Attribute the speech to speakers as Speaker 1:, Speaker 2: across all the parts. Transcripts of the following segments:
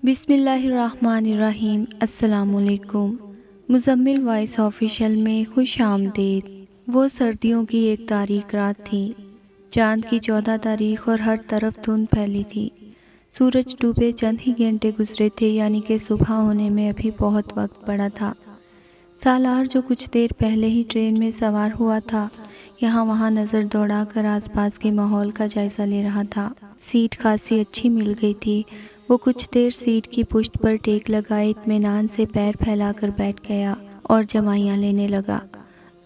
Speaker 1: بسم اللہ الرحمن الرحیم۔ السلام علیکم۔ مزمل وائس آفیشل میں خوش آمدید۔ وہ سردیوں کی ایک تاریک رات تھی، چاند کی 14 تاریخ اور ہر طرف دھند پھیلی تھی۔ سورج ڈوبے چند ہی گھنٹے گزرے تھے، یعنی کہ صبح ہونے میں ابھی بہت وقت پڑا تھا۔ سالار جو کچھ دیر پہلے ہی ٹرین میں سوار ہوا تھا، یہاں وہاں نظر دوڑا کر آس پاس کے ماحول کا جائزہ لے رہا تھا۔ سیٹ خاصی اچھی مل گئی تھی۔ وہ کچھ دیر سیٹ کی پشت پر ٹیک لگائے اطمینان سے پیر پھیلا کر بیٹھ گیا اور جمائیاں لینے لگا۔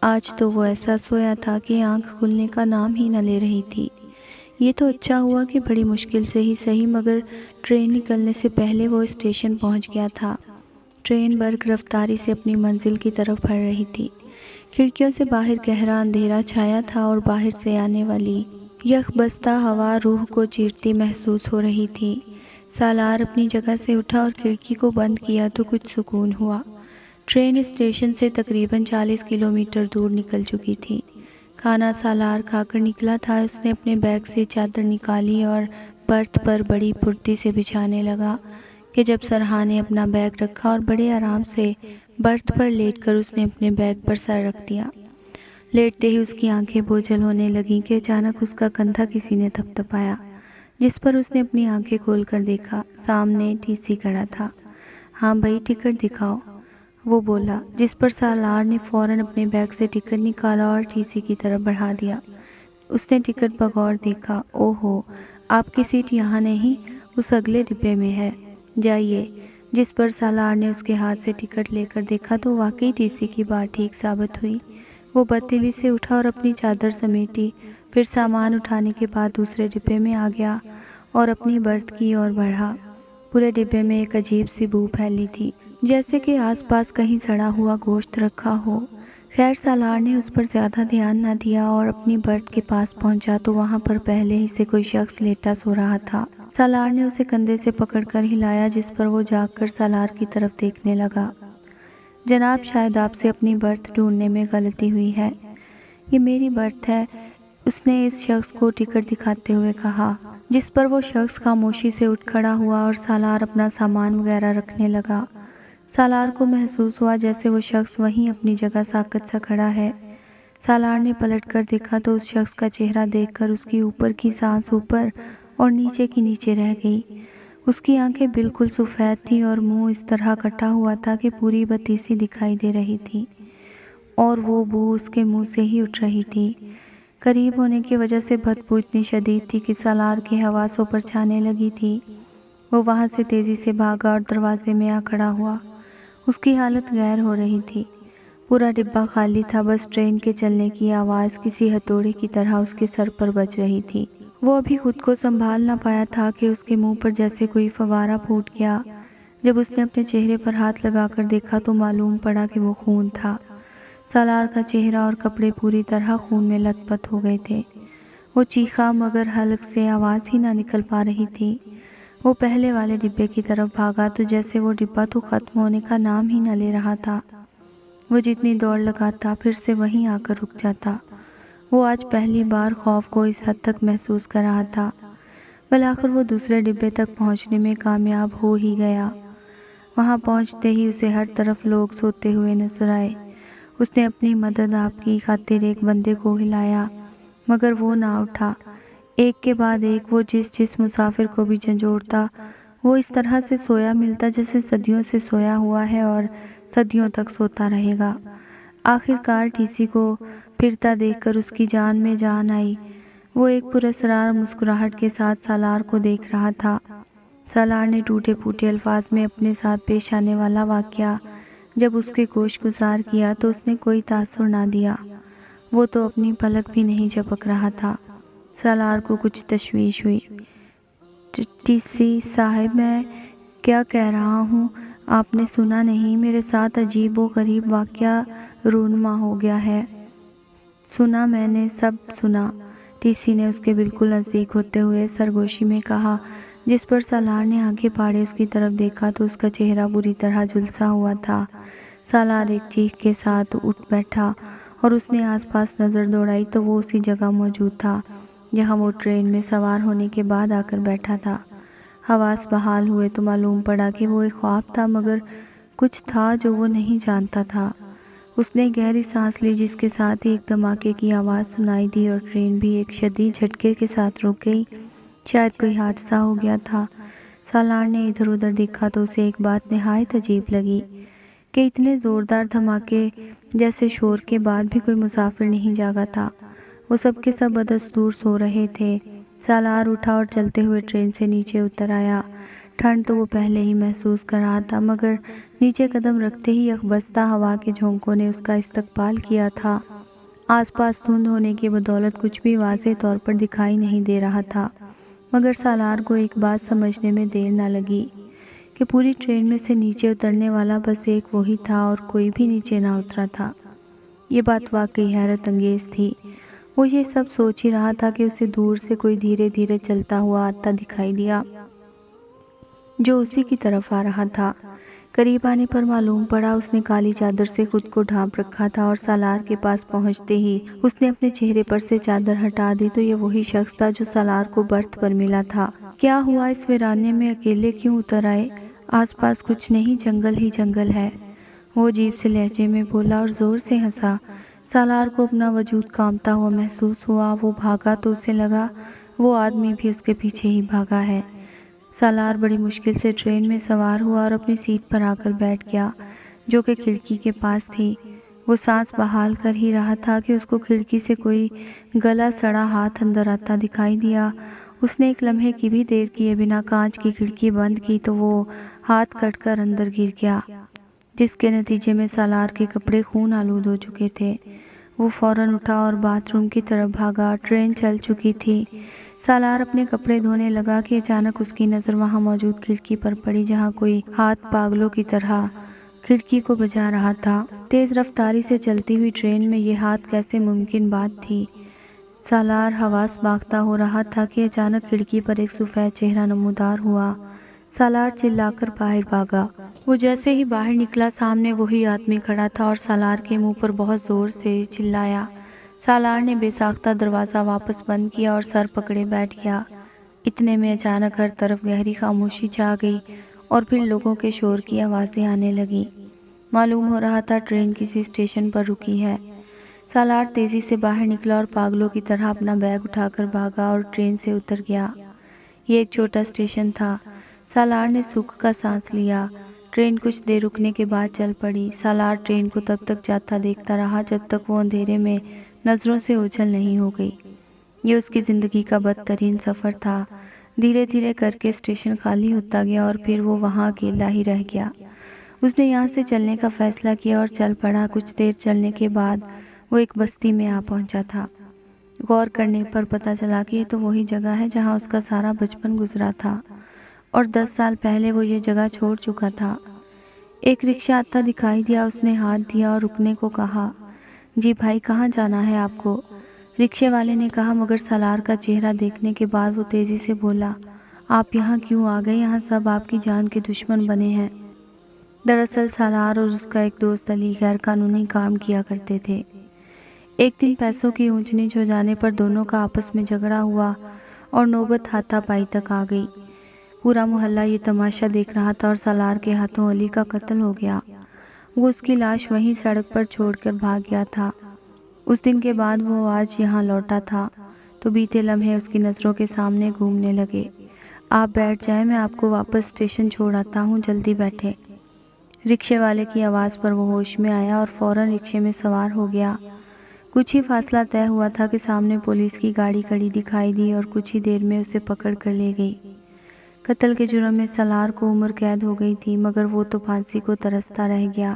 Speaker 1: آج تو وہ ایسا سویا تھا کہ آنکھ کھلنے کا نام ہی نہ لے رہی تھی۔ یہ تو اچھا ہوا کہ بڑی مشکل سے ہی صحیح، مگر ٹرین نکلنے سے پہلے وہ اسٹیشن پہنچ گیا تھا۔ ٹرین برق رفتاری سے اپنی منزل کی طرف بڑھ رہی تھی۔ کھڑکیوں سے باہر گہرا اندھیرا چھایا تھا اور باہر سے آنے والی یخ بستہ ہوا روح کو چیرتی محسوس ہو رہی تھی۔ سالار اپنی جگہ سے اٹھا اور کھڑکی کو بند کیا تو کچھ سکون ہوا۔ ٹرین اسٹیشن سے تقریباً 40 کلومیٹر دور نکل چکی تھی۔ کھانا سالار کھا کر نکلا تھا۔ اس نے اپنے بیگ سے چادر نکالی اور برتھ پر بڑی پھرتی سے بچھانے لگا کہ جب سرحان نے اپنا بیگ رکھا اور بڑے آرام سے برتھ پر لیٹ کر اس نے اپنے بیگ پر سر رکھ دیا۔ لیٹتے ہی اس کی آنکھیں بوجھل ہونے لگیں کہ اچانک اس کا کندھا کسی نے تھپتھپایا، جس پر اس نے اپنی آنکھیں کھول کر دیکھا۔ سامنے ٹی سی کھڑا تھا۔ ہاں بھائی، ٹکٹ دکھاؤ، وہ بولا، جس پر سالار نے فوراً اپنے بیگ سے ٹکٹ نکالا اور ٹی سی کی طرف بڑھا دیا۔ اس نے ٹکٹ بغور دیکھا۔ اوہو، آپ کی سیٹ یہاں نہیں، اس اگلے ڈبے میں ہے، جائیے۔ جس پر سالار نے اس کے ہاتھ سے ٹکٹ لے کر دیکھا تو واقعی ٹی سی کی بات ٹھیک ثابت ہوئی۔ وہ بددلی سے اٹھا اور اپنی چادر سمیٹی، پھر سامان اٹھانے کے بعد دوسرے ڈبے میں آ گیا اور اپنی برتھ کی اور بڑھا۔ پورے ڈبے میں ایک عجیب سی بو پھیلی تھی، جیسے کہ آس پاس کہیں سڑا ہوا گوشت رکھا ہو۔ خیر، سالار نے اس پر زیادہ دھیان نہ دیا اور اپنی برتھ کے پاس پہنچا تو وہاں پر پہلے ہی سے کوئی شخص لیٹا سو رہا تھا۔ سالار نے اسے کندھے سے پکڑ کر ہلایا، جس پر وہ جاگ کر سالار کی طرف دیکھنے لگا۔ جناب، شاید آپ سے اپنی برتھ ڈھونڈنے میں غلطی ہوئی ہے۔ یہ میری برتھ ہے، اس نے اس شخص کو ٹکٹ دکھاتے ہوئے کہا، جس پر وہ شخص خاموشی سے اٹھ کھڑا ہوا اور سالار اپنا سامان وغیرہ رکھنے لگا۔ سالار کو محسوس ہوا جیسے وہ شخص وہیں اپنی جگہ ساکت سا کھڑا ہے۔ سالار نے پلٹ کر دیکھا تو اس شخص کا چہرہ دیکھ کر اس کی اوپر کی سانس اوپر اور نیچے کی نیچے رہ گئی۔ اس کی آنکھیں بالکل سفید تھیں اور منہ اس طرح کٹا ہوا تھا کہ پوری بتیسی دکھائی دے رہی تھی، اور وہ بو اس کے منہ سے ہی اٹھ رہی تھی۔ قریب ہونے کی وجہ سے بدبو اتنی شدید تھی کہ سالار کے حواسوں پر چھانے لگی تھی۔ وہ وہاں سے تیزی سے بھاگا اور دروازے میں آ کھڑا ہوا۔ اس کی حالت غیر ہو رہی تھی۔ پورا ڈبہ خالی تھا، بس ٹرین کے چلنے کی آواز کسی ہتھوڑے کی طرح اس کے سر پر بج رہی تھی۔ وہ ابھی خود کو سنبھال نہ پایا تھا کہ اس کے منہ پر جیسے کوئی فوارہ پھوٹ گیا۔ جب اس نے اپنے چہرے پر ہاتھ لگا کر دیکھا تو معلوم پڑا کہ وہ خون تھا۔ سالار کا چہرہ اور کپڑے پوری طرح خون میں لت پت ہو گئے تھے۔ وہ چیخا، مگر حلق سے آواز ہی نہ نکل پا رہی تھی۔ وہ پہلے والے ڈبے کی طرف بھاگا تو جیسے وہ ڈبہ تو ختم ہونے کا نام ہی نہ لے رہا تھا۔ وہ جتنی دوڑ لگاتا پھر سے وہیں آ کر رک جاتا۔ وہ آج پہلی بار خوف کو اس حد تک محسوس کر رہا تھا۔ بالآخر وہ دوسرے ڈبے تک پہنچنے میں کامیاب ہو ہی گیا۔ وہاں پہنچتے ہی اسے ہر طرف لوگ سوتے ہوئے نظر آئے۔ اس نے اپنی مدد آپ کی خاطر ایک بندے کو ہلایا، مگر وہ نہ اٹھا۔ ایک کے بعد ایک وہ جس مسافر کو بھی جھنجھوڑتا، وہ اس طرح سے سویا ملتا جیسے صدیوں سے سویا ہوا ہے اور صدیوں تک سوتا رہے گا۔ آخر کار ٹی سی کو پھرتا دیکھ کر اس کی جان میں جان آئی۔ وہ ایک پراسرار مسکراہٹ کے ساتھ سالار کو دیکھ رہا تھا۔ سالار نے ٹوٹے پھوٹے الفاظ میں اپنے ساتھ پیش آنے والا واقعہ جب اس کے گوش گزار کیا تو اس نے کوئی تاثر نہ دیا۔ وہ تو اپنی پلک بھی نہیں جھپک رہا تھا۔ سالار کو کچھ تشویش ہوئی۔ ٹی سی صاحب، میں کیا کہہ رہا ہوں آپ نے سنا نہیں؟ میرے ساتھ عجیب و غریب واقعہ رونما ہو گیا ہے۔ سنا، میں نے سب سنا، ٹی سی نے اس کے بالکل نزدیک ہوتے ہوئے سرگوشی میں کہا، جس پر سالار نے آنکھیں پھاڑے اس کی طرف دیکھا تو اس کا چہرہ بری طرح جھلسا ہوا تھا۔ سالار ایک چیخ کے ساتھ اٹھ بیٹھا اور اس نے آس پاس نظر دوڑائی تو وہ اسی جگہ موجود تھا جہاں وہ ٹرین میں سوار ہونے کے بعد آ کر بیٹھا تھا۔ حواس بحال ہوئے تو معلوم پڑا کہ وہ ایک خواب تھا، مگر کچھ تھا جو وہ نہیں جانتا تھا۔ اس نے گہری سانس لی، جس کے ساتھ ہی ایک دھماکے کی آواز سنائی دی اور ٹرین بھی ایک شدید جھٹکے کے ساتھ رک گئی۔ شاید کوئی حادثہ ہو گیا تھا۔ سالار نے ادھر ادھر دیکھا تو اسے ایک بات نہایت عجیب لگی کہ اتنے زوردار دھماکے جیسے شور کے بعد بھی کوئی مسافر نہیں جاگا تھا۔ وہ سب کے سب بدستور سو رہے تھے۔ سالار اٹھا اور چلتے ہوئے ٹرین سے نیچے اتر آیا۔ ٹھنڈ تو وہ پہلے ہی محسوس کر رہا تھا، مگر نیچے قدم رکھتے ہی یکبستہ ہوا کے جھونکوں نے اس کا استقبال کیا تھا۔ آس پاس دھند ہونے کی بدولت کچھ بھی واضح طور پر دکھائی نہیں دے رہا تھا، مگر سالار کو ایک بات سمجھنے میں دیر نہ لگی کہ پوری ٹرین میں سے نیچے اترنے والا بس ایک وہی تھا اور کوئی بھی نیچے نہ اترا تھا۔ یہ بات واقعی حیرت انگیز تھی۔ وہ یہ سب سوچ ہی رہا تھا کہ اسے دور سے کوئی دھیرے دھیرے چلتا ہوا آتا دکھائی دیا، جو اسی کی طرف آ رہا تھا۔ قریب آنے پر معلوم پڑا اس نے کالی چادر سے خود کو ڈھانپ رکھا تھا، اور سالار کے پاس پہنچتے ہی اس نے اپنے چہرے پر سے چادر ہٹا دی تو یہ وہی شخص تھا جو سالار کو برتھ پر ملا تھا۔ کیا ہوا، اس ویرانے میں اکیلے کیوں اتر آئے؟ آس پاس کچھ نہیں، جنگل ہی جنگل ہے، وہ عجیب سے لہجے میں بولا اور زور سے ہنسا۔ سالار کو اپنا وجود کانپتا ہوا محسوس ہوا۔ وہ بھاگا تو اسے لگا وہ آدمی بھی اس کے پیچھے ہی بھاگا ہے۔ سالار بڑی مشکل سے ٹرین میں سوار ہوا اور اپنی سیٹ پر آ کر بیٹھ گیا، جو کہ کھڑکی کے پاس تھی۔ وہ سانس بحال کر ہی رہا تھا کہ اس کو کھڑکی سے کوئی گلا سڑا ہاتھ اندر آتا دکھائی دیا۔ اس نے ایک لمحے کی بھی دیر کیے بنا کانچ کی کھڑکی بند کی تو وہ ہاتھ کٹ کر اندر گر گیا، جس کے نتیجے میں سالار کے کپڑے خون آلود ہو چکے تھے۔ وہ فوراً اٹھا اور باتھ روم کی طرف بھاگا۔ ٹرین چل چکی تھی۔ سالار اپنے کپڑے دھونے لگا کہ اچانک اس کی نظر وہاں موجود کھڑکی پر پڑی، جہاں کوئی ہاتھ پاگلوں کی طرح کھڑکی کو بجا رہا تھا۔ تیز رفتاری سے چلتی ہوئی ٹرین میں یہ ہاتھ کیسے ممکن بات تھی؟ سالار حواس باختہ ہو رہا تھا کہ اچانک کھڑکی پر ایک سفید چہرہ نمودار ہوا۔ سالار چلا کر باہر بھاگا۔ وہ جیسے ہی باہر نکلا، سامنے وہی آدمی کھڑا تھا اور سالار کے منہ پر بہت زور سے چلایا۔ سالار نے بے ساختہ دروازہ واپس بند کیا اور سر پکڑے بیٹھ گیا۔ اتنے میں اچانک ہر طرف گہری خاموشی چھا گئی اور پھر لوگوں کے شور کی آوازیں آنے لگیں۔ معلوم ہو رہا تھا ٹرین کسی اسٹیشن پر رکی ہے۔ سالار تیزی سے باہر نکلا اور پاگلوں کی طرح اپنا بیگ اٹھا کر بھاگا اور ٹرین سے اتر گیا۔ یہ ایک چھوٹا اسٹیشن تھا۔ سالار نے سکھ کا سانس لیا۔ ٹرین کچھ دیر رکنے کے بعد چل پڑی۔ سالار ٹرین کو تب تک جاتا دیکھتا رہا جب تک وہ اندھیرے میں نظروں سے اوجھل نہیں ہو گئی۔ یہ اس کی زندگی کا بدترین سفر تھا۔ دھیرے دھیرے کر کے اسٹیشن خالی ہوتا گیا اور پھر وہ وہاں اکیلا ہی رہ گیا۔ اس نے یہاں سے چلنے کا فیصلہ کیا اور چل پڑا۔ کچھ دیر چلنے کے بعد وہ ایک بستی میں آ پہنچا تھا۔ غور کرنے پر پتہ چلا کہ یہ تو وہی جگہ ہے جہاں اس کا سارا بچپن گزرا تھا، اور 10 سال پہلے وہ یہ جگہ چھوڑ چکا تھا۔ ایک رکشہ آتا دکھائی دیا۔ اس نے ہاتھ دیا اور رکنے کو کہا۔ جی بھائی، کہاں جانا ہے آپ کو؟ رکشے والے نے کہا، مگر سالار کا چہرہ دیکھنے کے بعد وہ تیزی سے بولا، آپ یہاں کیوں آ گئے؟ یہاں سب آپ کی جان کے دشمن بنے ہیں۔ دراصل سالار اور اس کا ایک دوست علی غیر قانونی کام کیا کرتے تھے۔ ایک دن پیسوں کی اونچ نیچ ہو جانے پر دونوں کا آپس میں جھگڑا ہوا اور نوبت ہاتھا پائی تک آ گئی۔ پورا محلہ یہ تماشا دیکھ رہا تھا اور سالار کے ہاتھوں علی کا قتل ہو گیا۔ وہ اس کی لاش وہیں سڑک پر چھوڑ کر بھاگ گیا تھا۔ اس دن کے بعد وہ آج یہاں لوٹا تھا تو بیتے لمحے اس کی نظروں کے سامنے گھومنے لگے۔ آپ بیٹھ جائیں، میں آپ کو واپس اسٹیشن چھوڑ آتا ہوں، جلدی بیٹھیں۔ رکشے والے کی آواز پر وہ ہوش میں آیا اور فوراً رکشے میں سوار ہو گیا۔ کچھ ہی فاصلہ طے ہوا تھا کہ سامنے پولیس کی گاڑی کھڑی دکھائی دی اور کچھ ہی دیر میں اسے پکڑ کر لے گئی۔ قتل کے جرم میں سالار کو عمر قید ہو گئی تھی، مگر وہ تو پھانسی کو ترستا رہ گیا،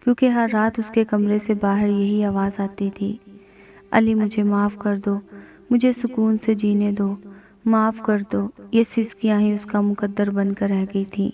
Speaker 1: کیونکہ ہر رات اس کے کمرے سے باہر یہی آواز آتی تھی، علی مجھے معاف کر دو، مجھے سکون سے جینے دو، معاف کر دو۔ یہ سسکیاں ہی اس کا مقدر بن کر رہ گئی تھیں۔